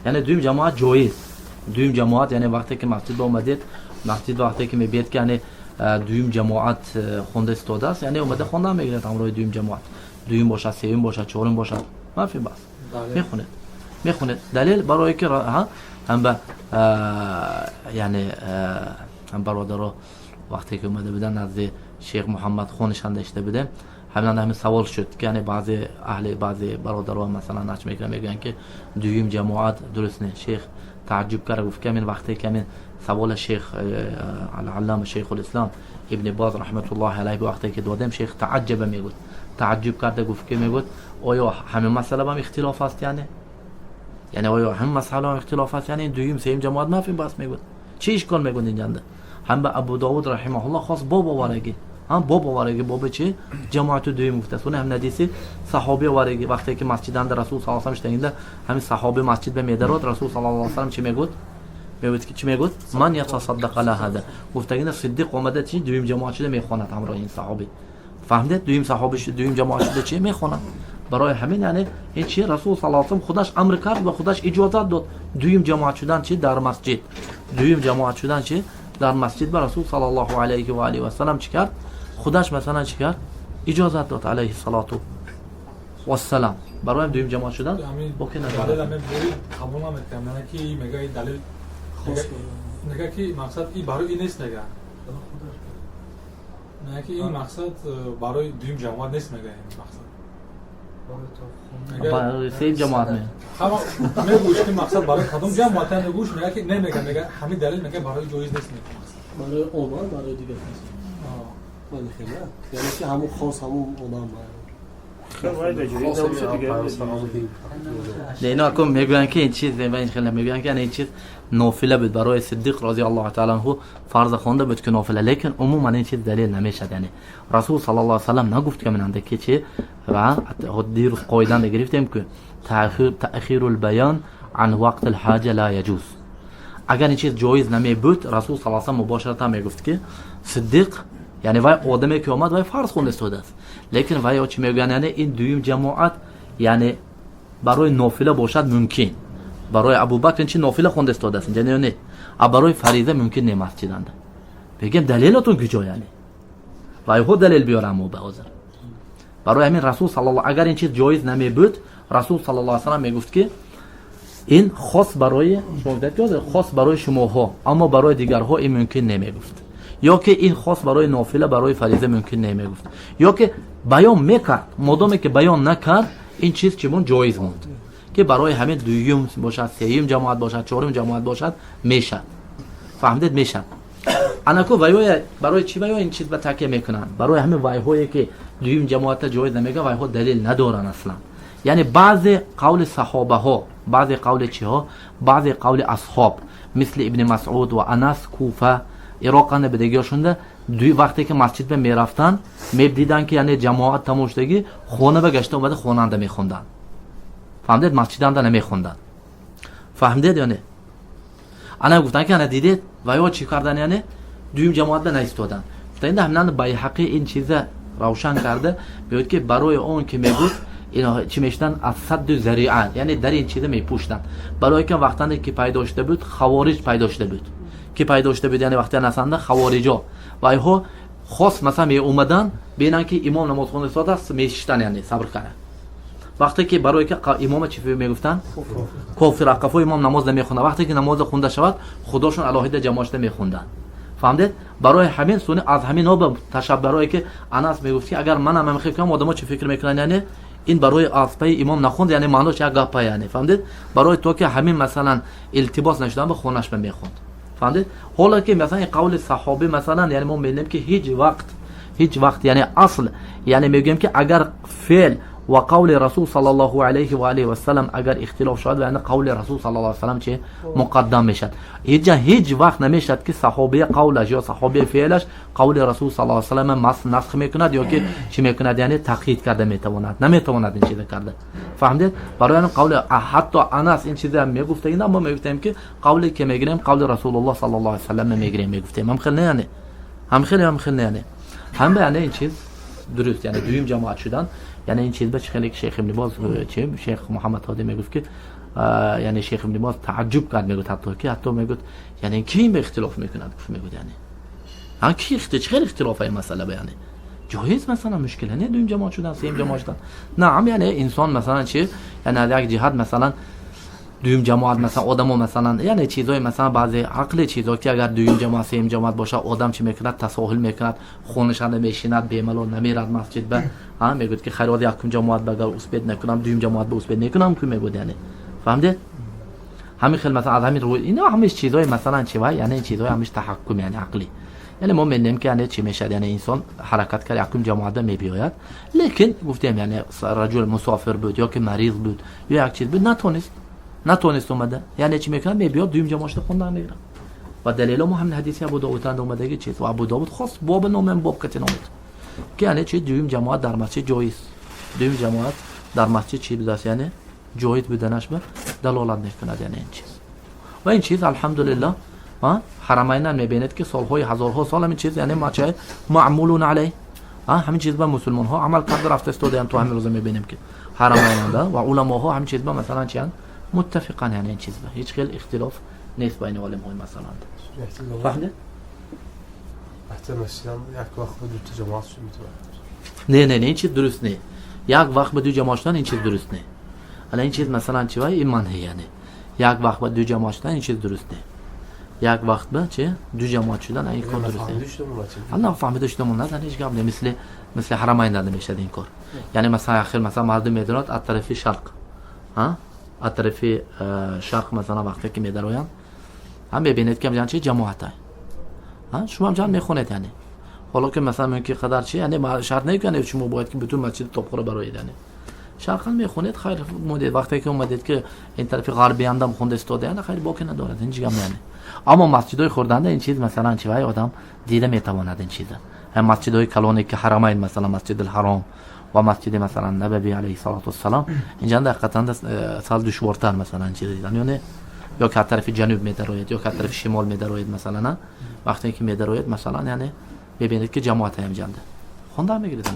یعنی دویم جماعت جایز دویم جماعت یعنی وقتی که مسجد اومدید مسجد وقتی که میبینید که یعنی دویم جماعت خونده استوده است یعنی اومده خونده میگیرید همراه دویم جماعت دویم باشد سوم باشد چهارم باشد مافی بس میخونید دلیل برای که هم به یعنی هم برادرها وقتی که اومده بودن نزد شیخ محمد خونشان داشته بوده همین سوال شد که یعنی بعضی برادرها مثلا نچ میگن که دویم جماعت درست نه شیخ تعجب کرد گفت که من وقتی که من سوال شیخ العلامه شیخ الاسلام ابن باز رحمت الله علیه وقتی که دادم شیخ تعجب کرده گفت که میگفت آیا همین مسئله با اختلاف است یعنی آیا هم مسئله اختلاف است یعنی دویم سوم جماعت ما فهم بس میگفت چی اشکال میگن اینجا هم به ابو داود رحمه الله خاص باب آورگی هم باب آورگی باب چی جماعت دویم گفته است هم ندیسی صحابه آورگی وقتی که مسجد اند رسول صلی الله علیه و سلم شتینده همین صحابه مسجد به میدارد رسول صلی الله علیه و سلم چی میگفت که چی میگفت من یتصدق علی هذا گفتگی صدیق اومده چی دویم جماعت شده میخواند همراه این صحابه فهمیدید دویم صحابه دویم جماعت شده چی میخواند برای همین یعنی این چی رسول صلی الله علیه و سلم خودش امر کرد و خودش اجازه داد دویم جماعت شدن چی در مسجد دویم جماعت شدن چی در مسجد به رسول صلی الله علیه و آله و سلم چی کرد خودش مثلا چی کرد اجازه داد علیه الصلاه و السلام برای دویم جماعت شدن اوکی نه دلیل همه قبول نمیکنم نه کی میگه دلیل نگه کی مقصد این برای این نیست نگه نه کی این مقصد برای دویم جماعت نیست میگه این مقصد برای سوم جماعت نه همه میگوش که مقصد برای کدوم جماعت نگوش میگه که نمیگه همین دلیل میگه برای جایز نیست میگه برای اونان برای دیگه نیست ولی خیلی یعنی که همون خاص همون اونان اینا کم میگن که این چیز این خیلی میگن که این چیز نافله بود برای صدیق رضی الله تعالی عنه فرض خونده بود که نافله لیکن عموما این چیز دلیل نمیشه یعنی رسول صلی الله علیه و سلم نگفت که من عنده که چی و دیر قاعده گرفتیم که تأخیر البیان عن وقت الحاجه لا يجوز اگر این چیز جایز نمی بود رسول صلی الله علیه و سلم مباشرتا میگفت که صدیق یعنی وای آدمی که اومد وای فرض خونده استوده است لیکن وای چی میگن یعنی این دویم جماعت یعنی برای نافله باشد ممکن برای ابوبکر چی نافله خونده استوده است یعنی نه برای فریضه ممکن نه مسجد اند بگم دلیلتون کجا یعنی وای خود دلیل بیارم و بازار برای همین رسول صلی الله اگر این چیز جایز نمی بود رسول صلی الله علیه و سلم میگفت که این خاص برای شما خاص برای شما ها اما برای دیگرها این ممکن نمیگفت یا که این خاص برای نافله برای فریضه ممکن نمیگفت یا که بیان میکرد مادامی که بیان نکرد این چیز چمون جایز موند که برای همین دویم باشد سوم جماعت باشد چهارم جماعت باشد میشه فهمیدید میشه انکو وایو برای چی وایو این چیز به تکیه میکنن برای همین وایهایی که دویم جماعت جایز نمیگه وایها دلیل ندارن اصلا یعنی بعض قول صحابه ها بعض قول چی ها بعض قول اصحاب مثل ابن مسعود و انس کوفه عراقان به دیگه شونده دوی وقتی که مسجد به میرفتن میدیدن که یعنی جماعت تموم شدگی خونه به گشته اومده خواننده میخوندن فهمیدید مسجد هم نمیخوندن فهمیدید یا نه انا گفتن که انا دیدید وایو چی کردن یعنی دویم جماعت به نایستادن گفتن همین بیهقی این چیز روشن کرده بیاد که برای اون که میگفت اینا چی میشدن از صد ذریعه یعنی در این چیز میپوشتن برای که وقتی که پیدا شده بود خوارج پیدا شده بود که پیدا شده بود یعنی وقتی نسنده خوارجا و ایها خاص مثلا می اومدن ببینن که امام نماز خونده استاد است میشتن یعنی صبر کنه وقتی که برای که امام چی میگفتن کافر اقفا امام نماز نمیخونه وقتی که نماز خونده شود خداشون علاهده جماعت میخوندن فهمیدید برای همین سونه از همین ها به تشبرایی که انس میگفت که اگر منم میخوام کنم آدم‌ها چه فکر میکنن یعنی این برای آسپای امام نخوند یعنی معناش یک گپ یعنی فهمیدید برای تو که همین مثلا التباس نشدن به خونش میخوند فهمیدید حالا که مثلا این قول صحابه مثلا یعنی ما میگیم که هیچ وقت یعنی اصل یعنی میگیم که اگر فعل و قول رسول صلی الله علیه و آله و سلم اگر اختلاف شد یعنی قول رسول صلی الله علیه و سلم چه مقدم میشد هیچ وقت نمیشد که صحابه قولش یا صحابه فعلش قول رسول صلی الله علیه و سلم نسخ میکند یا که چی میکند یعنی تقیید کرده نمیتواند این چیز کرده فهمیدید برای این قول حتی انس این چیزا میگفته اینا ما میگفتیم که قولی که میگیریم قول رسول الله صلی الله علیه و سلم میگیریم میگفتیم هم خیلی یعنی هم به یعنی این چیز درست یعنی دویم جماعت شدن یعنی این چیز به خیلی شیخ ابن باز چه شیخ محمد هادی میگفت که یعنی شیخ ابن باز تعجب کرد میگه حتی میگه یعنی کی به اختلاف میکند میگه یعنی کی چه اختلاف های مسئله بیانه جایز مثلا مشکل نه دویم جماعت شدن سیم جماعت شدن نعم یعنی انسان مثلا چی یعنی یک جهاد مثلا دویم جماعت مثلا آدمو مثلا یعنی چیزای مثلا بعضی عقل چیزا که اگر دویم جماعت سیم جماعت باشه آدم چی میکند تساهل میکند خونش نمیشیند به عمل نمیرد مسجد به میگه که خیرات یکم جماعت بگر اسبید نکنم دویم جماعت به اسبید نکنم که میگه یعنی فهمیده همین خیلی مثلا از همین رو اینا همش چیزای مثلا چی وای یعنی چیزای همش تحکم یعنی عقلی یعنی ما می‌بینیم که یعنی چی میشه یعنی انسان حرکت کرد یکم جماعت میبیاید لیکن گفتیم یعنی رجل مسافر بود یا که مریض بود یا یک چیز بود نتونست اومده یعنی چی میکنه میبیاد دویم جماعت خوندن میگیره و دلیل ما همین حدیثی ابو داوود اومده که چیز و ابو داوود خاص باب نام باب کتی نامید که یعنی چی دویم جماعت در مسجد جایز دویم جماعت در مسجد چی بود یعنی جایز بودنش به دلالت میکنه یعنی این چیز و این چیز الحمدلله حرمین میبینید که سالهای هزارها سال همین چیز یعنی ما چه معمولون علیه همین چیز به مسلمان ها عمل کرده رفته استودیان تو همین روز میبینیم که حرمین ده و علما ها همین چیز به مثلا چیان متفقن یعنی این چیز به هیچ خیلی اختلاف نیست بین علما های مثلا فهمیدید احتمال مثلا یک وقت به دو جماعت شو میتونه نه این چیز درست نه یک وقت به دو جماعت شدن این چیز درست نه الان این چیز مثلا چی وای ایمان یعنی یک وقت به دو جماعت شدن این چیز درست نه یک وقت به چه دو جماعت شدن این کار درسته الله فهمیده شدم نه هیچ گپ نه مثل حرمین داده میشه این کار یعنی مثلا آخر مثلا مردم میدونن از طرف شرق از طرف شرق مثلا وقتی که میدروین هم ببینید که میگن چه جماعت های شما هم جان میخونید یعنی حالا که مثلا من که قدر چی یعنی شرط نمیکنه شما باید که بتون مسجد توپخوره برای یعنی شرقا میخونید خیر مودید وقتی که اومدید که این طرف غربی هم خونده استاده یعنی خیر باکی ندارد این چیزام یعنی اما مسجدای خوردنده این چیز مثلا چی وای آدم دیده میتواند این چیزا هم مسجدای کلانی که حرمین مثلا مسجد الحرام و مسجد مثلا نبوی علیه الصلاه و السلام اینجا دقیقاً سال دشوارتر مثلا چیز دیدن یعنی یا که طرف جنوب میدروید یا که طرف شمال میدروید مثلا نه وقتی که میدروید مثلا یعنی ببینید که جماعت هم جنده خونده میگیرید